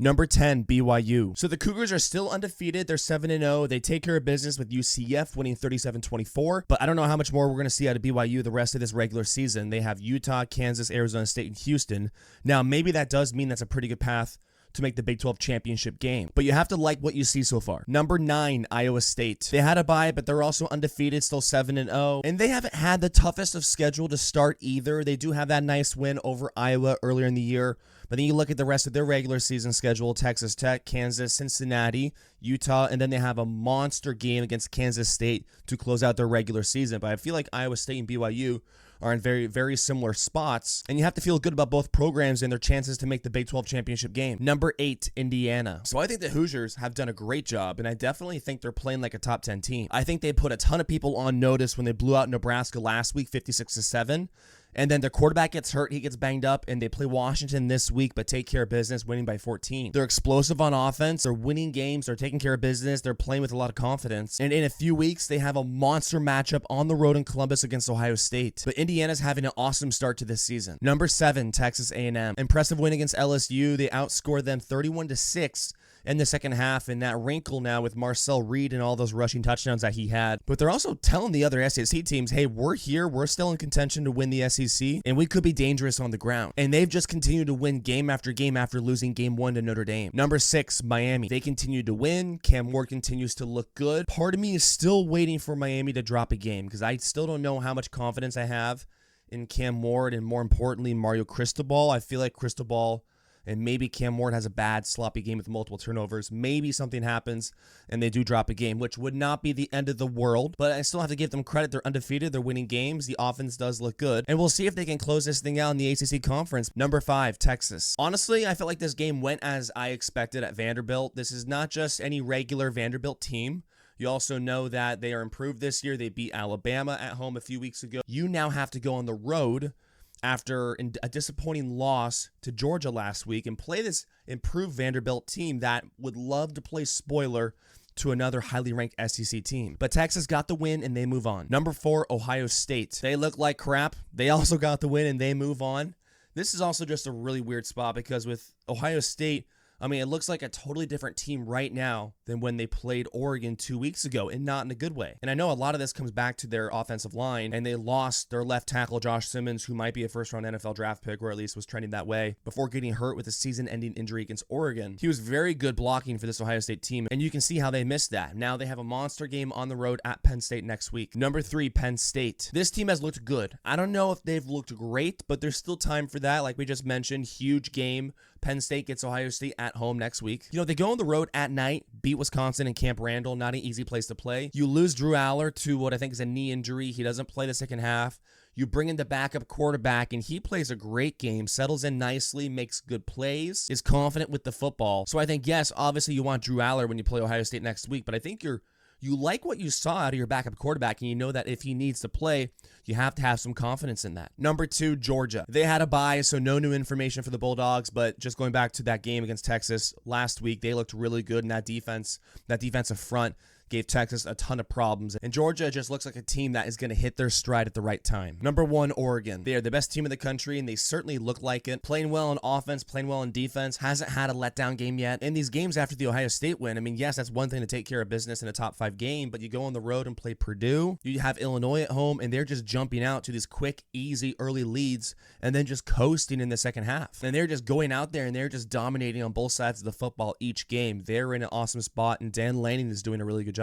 Number 10, BYU. So the Cougars are still undefeated. They're 7-0. They take care of business with UCF, winning 37-24. But I don't know how much more we're going to see out of BYU the rest of this regular season. They have Utah, Kansas, Arizona State, and Houston. Now, maybe that does mean that's a pretty good path to make the Big 12 championship game. But you have to like what you see so far. Number 9, Iowa State. They had a bye, but they're also undefeated, still 7-0. And they haven't had the toughest of schedule to start either. They do have that nice win over Iowa earlier in the year. But then you look at the rest of their regular season schedule: Texas Tech, Kansas, Cincinnati, Utah, and then they have a monster game against Kansas State to close out their regular season. But I feel like Iowa State and BYU are in very, very similar spots, and you have to feel good about both programs and their chances to make the Big 12 championship game. Number 8, Indiana. So I think the Hoosiers have done a great job, and I definitely think they're playing like a top 10 team. I think they put a ton of people on notice when they blew out Nebraska last week, 56-7. And then their quarterback gets hurt, he gets banged up, and they play Washington this week, but take care of business, winning by 14. They're explosive on offense, they're winning games, they're taking care of business, they're playing with a lot of confidence. And in a few weeks, they have a monster matchup on the road in Columbus against Ohio State. But Indiana's having an awesome start to this season. Number 7, Texas A&M. Impressive win against LSU. They outscored them 31-6 in the second half, and that wrinkle now with Marcel Reed and all those rushing touchdowns that he had. But they're also telling the other SEC teams, hey, we're here, we're still in contention to win the SEC, and we could be dangerous on the ground. And they've just continued to win game after game after losing game 1 to Notre Dame. Number 6, Miami. They continue to win. Cam Ward continues to look good. Part of me is still waiting for Miami to drop a game because I still don't know how much confidence I have in Cam Ward and, more importantly, Mario Cristobal. I feel like Cristobal and maybe Cam Ward has a bad, sloppy game with multiple turnovers. Maybe something happens and they do drop a game, which would not be the end of the world. But I still have to give them credit. They're undefeated. They're winning games. The offense does look good. And we'll see if they can close this thing out in the ACC conference. Number 5, Texas. Honestly, I felt like this game went as I expected at Vanderbilt. This is not just any regular Vanderbilt team. You also know that they are improved this year. They beat Alabama at home a few weeks ago. You now have to go on the road after a disappointing loss to Georgia last week and play this improved Vanderbilt team that would love to play spoiler to another highly ranked SEC team. But Texas got the win and they move on. Number 4, Ohio State. They look like crap. They also got the win and they move on. This is also just a really weird spot because with Ohio State, I mean, it looks like a totally different team right now than when they played Oregon 2 weeks ago, and not in a good way. And I know a lot of this comes back to their offensive line, and they lost their left tackle, Josh Simmons, who might be a first-round NFL draft pick, or at least was trending that way, before getting hurt with a season-ending injury against Oregon. He was very good blocking for this Ohio State team, and you can see how they missed that. Now they have a monster game on the road at Penn State next week. Number 3, Penn State. This team has looked good. I don't know if they've looked great, but there's still time for that. Like we just mentioned, huge game. Penn State gets Ohio State at home next week. You know, they go on the road at night, beat Wisconsin and Camp Randall, not an easy place to play. You lose Drew Aller to what I think is a knee injury. He doesn't play the second half. You bring in the backup quarterback, and he plays a great game, settles in nicely, makes good plays, is confident with the football. So I think, yes, obviously you want Drew Aller when you play Ohio State next week, but I think you like what you saw out of your backup quarterback, and you know that if he needs to play, you have to have some confidence in that. Number 2, Georgia. They had a bye, so no new information for the Bulldogs, but just going back to that game against Texas last week, they looked really good in that defense. That defensive front gave Texas a ton of problems. And Georgia just looks like a team that is going to hit their stride at the right time. Number 1, Oregon. They are the best team in the country, and they certainly look like it. Playing well on offense, playing well on defense. Hasn't had a letdown game yet. In these games after the Ohio State win, I mean, yes, that's one thing to take care of business in a top 5 game, but you go on the road and play Purdue. You have Illinois at home, and they're just jumping out to these quick, easy, early leads, and then just coasting in the second half. And they're just going out there, and they're just dominating on both sides of the football each game. They're in an awesome spot, and Dan Lanning is doing a really good job.